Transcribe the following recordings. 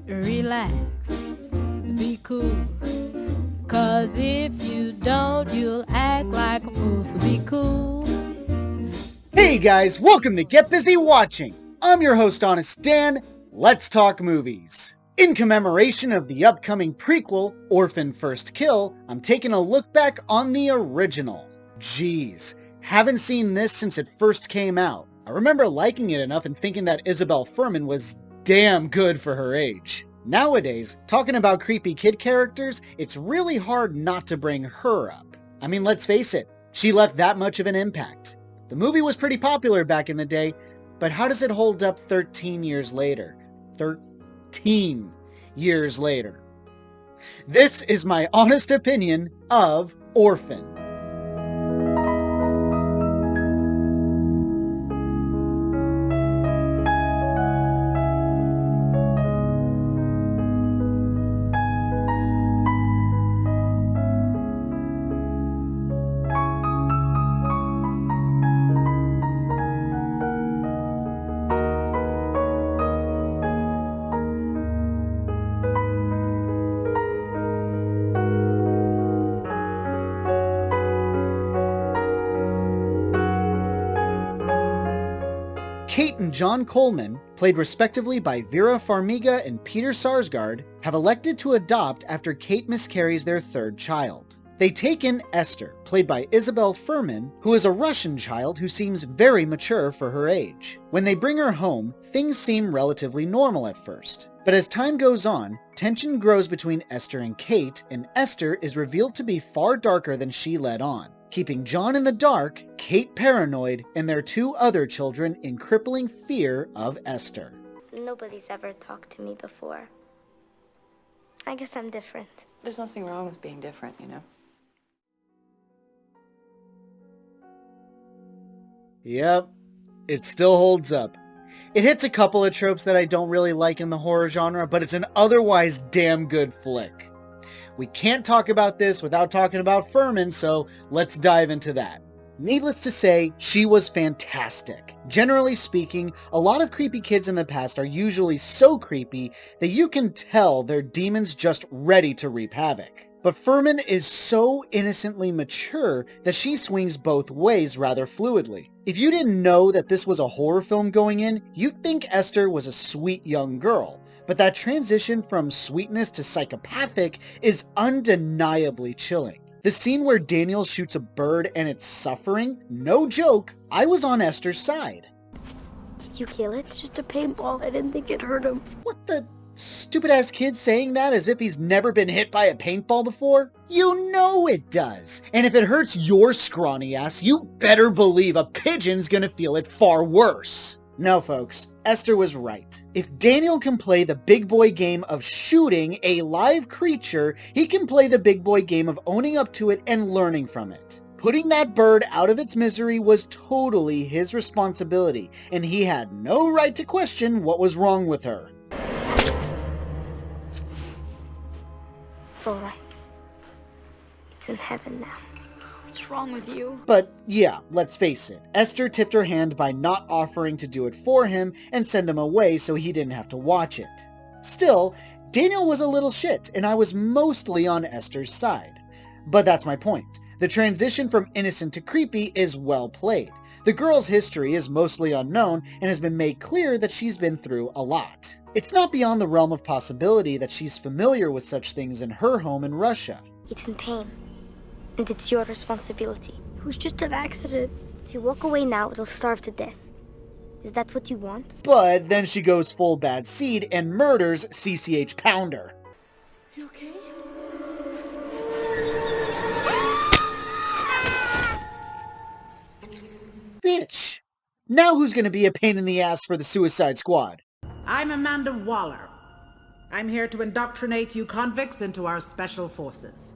relax, be cool. Cause if you don't, you'll act like a fool, so be cool. Hey guys, welcome to Get Busy Watching. I'm your host, Honest Dan. Let's talk movies. In commemoration of the upcoming prequel, Orphan First Kill, I'm taking a look back on the original. Jeez, haven't seen this since it first came out. I remember liking it enough and thinking that Isabelle Fuhrman was damn good for her age. Nowadays, talking about creepy kid characters, it's really hard not to bring her up. I mean, let's face it, she left that much of an impact. The movie was pretty popular back in the day, but how does it hold up 13 years later? 13 years later. This is my honest opinion of Orphan. Kate and John Coleman, played respectively by Vera Farmiga and Peter Sarsgaard, have elected to adopt after Kate miscarries their third child. They take in Esther, played by Isabelle Fuhrman, who is a Russian child who seems very mature for her age. When they bring her home, things seem relatively normal at first. But as time goes on, tension grows between Esther and Kate, and Esther is revealed to be far darker than she let on, keeping John in the dark, Kate paranoid, and their two other children in crippling fear of Esther. Nobody's ever talked to me before. I guess I'm different. There's nothing wrong with being different, you know? Yep, it still holds up. It hits a couple of tropes that I don't really like in the horror genre, but it's an otherwise damn good flick. We can't talk about this without talking about Fuhrman, so let's dive into that. Needless to say, she was fantastic. Generally speaking, a lot of creepy kids in the past are usually so creepy that you can tell they're demons just ready to reap havoc. But Fuhrman is so innocently mature that she swings both ways rather fluidly. If you didn't know that this was a horror film going in, you'd think Esther was a sweet young girl. But that transition from sweetness to psychopathic is undeniably chilling. The scene where Daniel shoots a bird and it's suffering, no joke, I was on Esther's side. Did you kill it? Just a paintball. I didn't think it hurt him. What the stupid ass kid saying that as if he's never been hit by a paintball before? You know it does. And if it hurts your scrawny ass, you better believe a pigeon's gonna feel it far worse. No, folks, Esther was right. If Daniel can play the big boy game of shooting a live creature, he can play the big boy game of owning up to it and learning from it. Putting that bird out of its misery was totally his responsibility, and he had no right to question what was wrong with her. It's all right. It's in heaven now. What's wrong with you? But yeah, let's face it, Esther tipped her hand by not offering to do it for him and send him away so he didn't have to watch it. Still, Daniel was a little shit, and I was mostly on Esther's side. But that's my point. The transition from innocent to creepy is well played. The girl's history is mostly unknown and has been made clear that she's been through a lot. It's not beyond the realm of possibility that she's familiar with such things in her home in Russia. It's in pain. And it's your responsibility. It was just an accident. If you walk away now, it'll starve to death. Is that what you want? But then she goes full bad seed and murders CCH Pounder. You okay? Bitch! Now who's gonna be a pain in the ass for the Suicide Squad? I'm Amanda Waller. I'm here to indoctrinate you convicts into our special forces.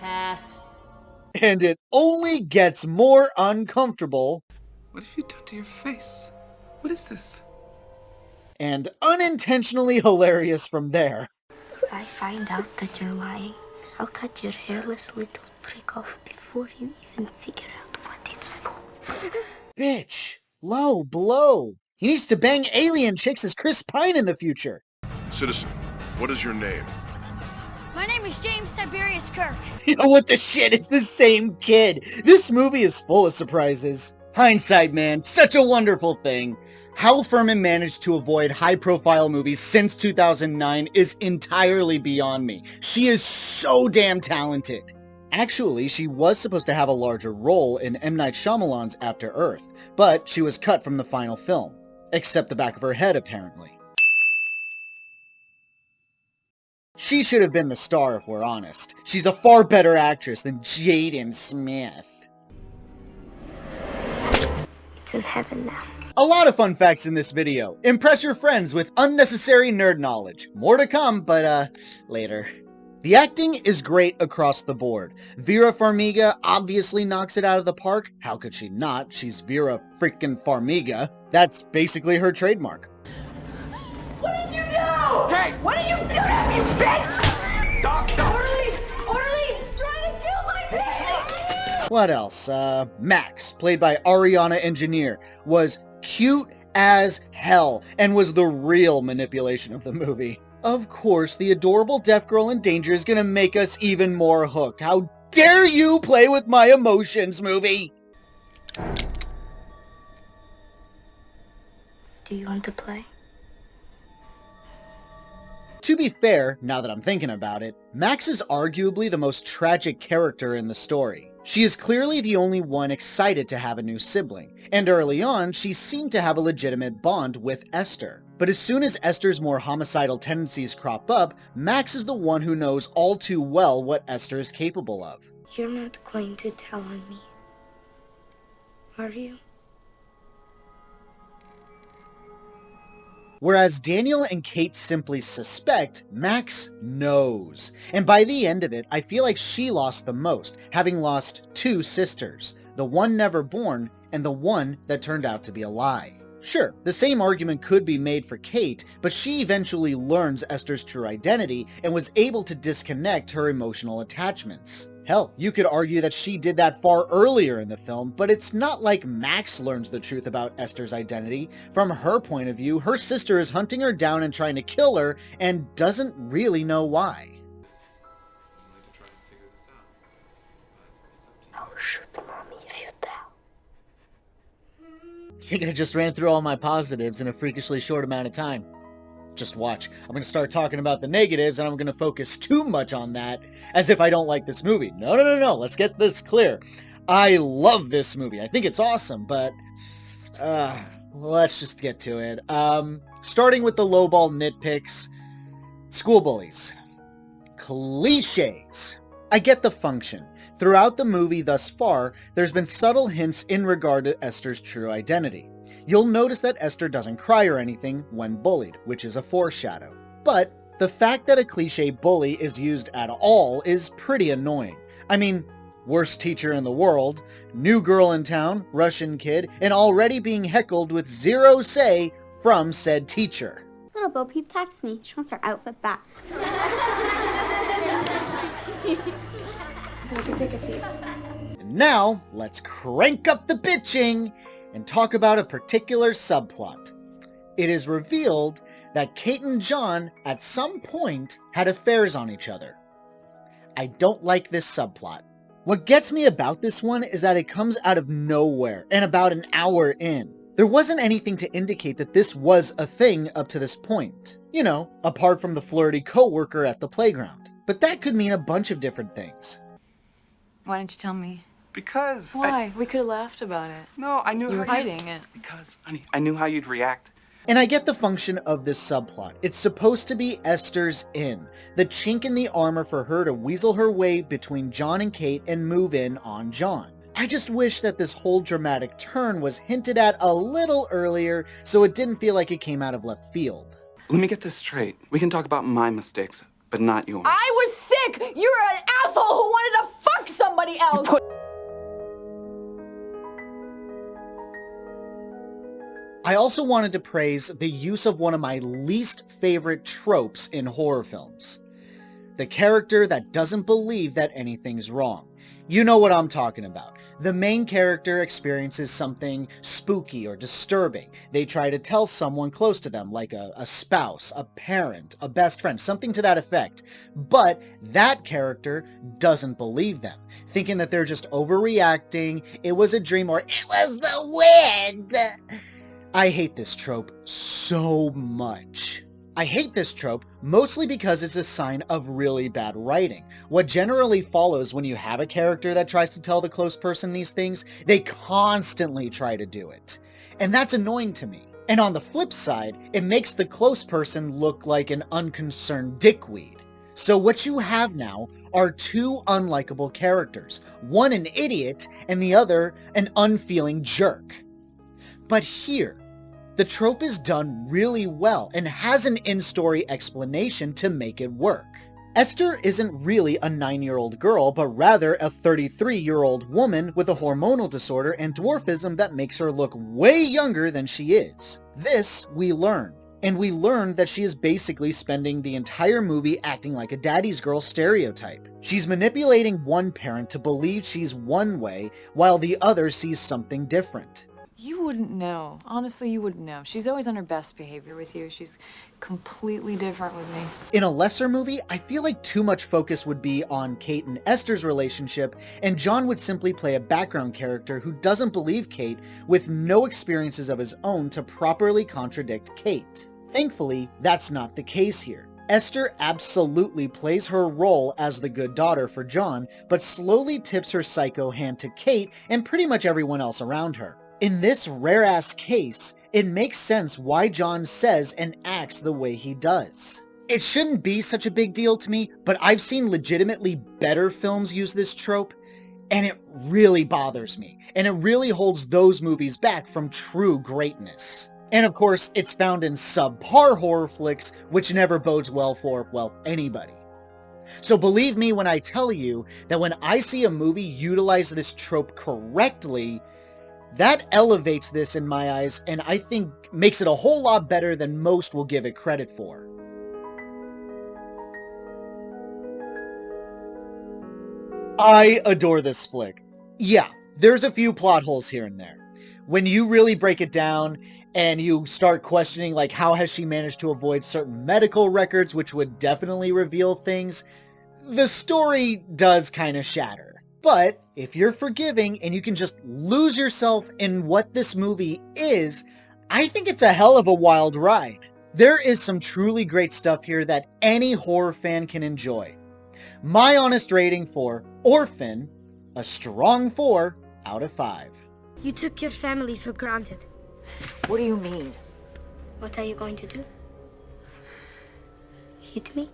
Pass. And it only gets more uncomfortable. What have you done to your face? What is this? And unintentionally hilarious from there. If I find out that you're lying, I'll cut your hairless little prick off before you even figure out what it's for. Bitch. Low blow. He needs to bang alien chicks as Chris Pine in the future. Citizen, what is your name? My name is James Tiberius Kirk. You know what the shit? It's the same kid. This movie is full of surprises. Hindsight, man, such a wonderful thing. How Furman managed to avoid high-profile movies since 2009 is entirely beyond me. She is so damn talented. Actually, she was supposed to have a larger role in M. Night Shyamalan's After Earth, but she was cut from the final film. Except the back of her head, apparently. She should have been the star if we're honest. She's a far better actress than Jaden Smith. It's in heaven now. A lot of fun facts in this video. Impress your friends with unnecessary nerd knowledge. More to come, but later. The acting is great across the board. Vera Farmiga obviously knocks it out of the park. How could she not? She's Vera freaking Farmiga. That's basically her trademark. What did you do? Hey! What did you do to him, you bitch? Stop! Orderly! Orderly! He's trying to kill my baby! What else? Max, played by Ariana Engineer, was cute as hell and was the real manipulation of the movie. Of course, the adorable deaf girl in danger is gonna make us even more hooked. How dare you play with my emotions, movie? Do you want to play? To be fair, now that I'm thinking about it, Max is arguably the most tragic character in the story. She is clearly the only one excited to have a new sibling, and early on, she seemed to have a legitimate bond with Esther. But as soon as Esther's more homicidal tendencies crop up, Max is the one who knows all too well what Esther is capable of. You're not going to tell on me, are you? Whereas Daniel and Kate simply suspect, Max knows. And by the end of it, I feel like she lost the most, having lost two sisters, the one never born and the one that turned out to be a lie. Sure, the same argument could be made for Kate, but she eventually learns Esther's true identity and was able to disconnect her emotional attachments. Hell, you could argue that she did that far earlier in the film, but it's not like Max learns the truth about Esther's identity. From her point of view, her sister is hunting her down and trying to kill her, and doesn't really know why. I'll shoot mommy if you tell. I think I just ran through all my positives in a freakishly short amount of time. Just watch. I'm going to start talking about the negatives, and I'm going to focus too much on that, as if I don't like this movie. No. Let's get this clear. I love this movie. I think it's awesome, but let's just get to it. Starting with the lowball nitpicks. School bullies. Cliches. I get the function. Throughout the movie thus far, there's been subtle hints in regard to Esther's true identity. You'll notice that Esther doesn't cry or anything when bullied, which is a foreshadow. But the fact that a cliche bully is used at all is pretty annoying. I mean, worst teacher in the world, new girl in town, Russian kid, and already being heckled with zero say from said teacher. Little Bo Peep texts me. She wants her outfit back. You can take a seat. And now, let's crank up the bitching and talk about a particular subplot. It is revealed that Kate and John, at some point, had affairs on each other. I don't like this subplot. What gets me about this one is that it comes out of nowhere, and about an hour in. There wasn't anything to indicate that this was a thing up to this point. You know, apart from the flirty co-worker at the playground. But that could mean a bunch of different things. Why didn't you tell me? Because Why? We could have laughed about it. No, I knew You were how hiding it. Because, honey, I knew how you'd react. And I get the function of this subplot. It's supposed to be Esther's in, the chink in the armor for her to weasel her way between John and Kate and move in on John. I just wish that this whole dramatic turn was hinted at a little earlier so it didn't feel like it came out of left field. Let me get this straight. We can talk about my mistakes, but not yours. I was sick! You were an asshole who wanted to fuck somebody else! I also wanted to praise the use of one of my least favorite tropes in horror films. The character that doesn't believe that anything's wrong. You know what I'm talking about. The main character experiences something spooky or disturbing. They try to tell someone close to them, like a spouse, a parent, a best friend, something to that effect. But that character doesn't believe them, thinking that they're just overreacting, it was a dream, or it was the wind. I hate this trope so much. I hate this trope mostly because it's a sign of really bad writing. What generally follows when you have a character that tries to tell the close person these things, they constantly try to do it. And that's annoying to me. And on the flip side, it makes the close person look like an unconcerned dickweed. So what you have now are two unlikable characters. One an idiot, and the other an unfeeling jerk. But here, the trope is done really well and has an in-story explanation to make it work. Esther isn't really a 9-year-old girl, but rather a 33-year-old woman with a hormonal disorder and dwarfism that makes her look way younger than she is. This we learn. And we learn that she is basically spending the entire movie acting like a daddy's girl stereotype. She's manipulating one parent to believe she's one way, while the other sees something different. You wouldn't know. Honestly, you wouldn't know. She's always on her best behavior with you. She's completely different with me. In a lesser movie, I feel like too much focus would be on Kate and Esther's relationship, and John would simply play a background character who doesn't believe Kate with no experiences of his own to properly contradict Kate. Thankfully, that's not the case here. Esther absolutely plays her role as the good daughter for John, but slowly tips her psycho hand to Kate and pretty much everyone else around her. In this rare-ass case, it makes sense why John says and acts the way he does. It shouldn't be such a big deal to me, but I've seen legitimately better films use this trope, and it really bothers me, and it really holds those movies back from true greatness. And of course, it's found in subpar horror flicks, which never bodes well for, well, anybody. So believe me when I tell you that when I see a movie utilize this trope correctly, that elevates this in my eyes, and I think makes it a whole lot better than most will give it credit for. I adore this flick. Yeah, there's a few plot holes here and there. When you really break it down, and you start questioning, like, how has she managed to avoid certain medical records, which would definitely reveal things, the story does kind of shatter. But if you're forgiving and you can just lose yourself in what this movie is, I think it's a hell of a wild ride. There is some truly great stuff here that any horror fan can enjoy. My honest rating for Orphan, a strong 4 out of 5. You took your family for granted. What do you mean? What are you going to do? Hit me?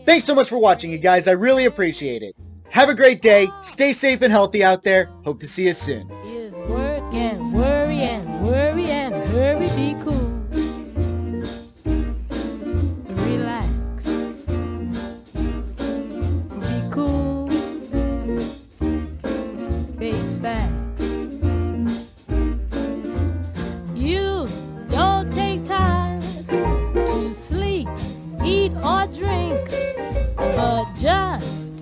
Thanks so much for watching, you guys. I really appreciate it. Have a great day. Stay safe and healthy out there. Hope to see you soon. Is work and worry and worry and hurry, be cool. Relax. Be cool. Face facts. You don't take time to sleep, eat or drink, but just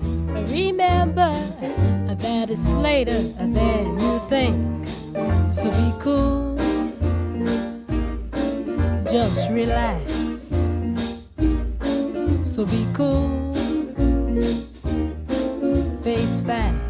remember that it's later than you think. So be cool, just relax. So be cool, face facts.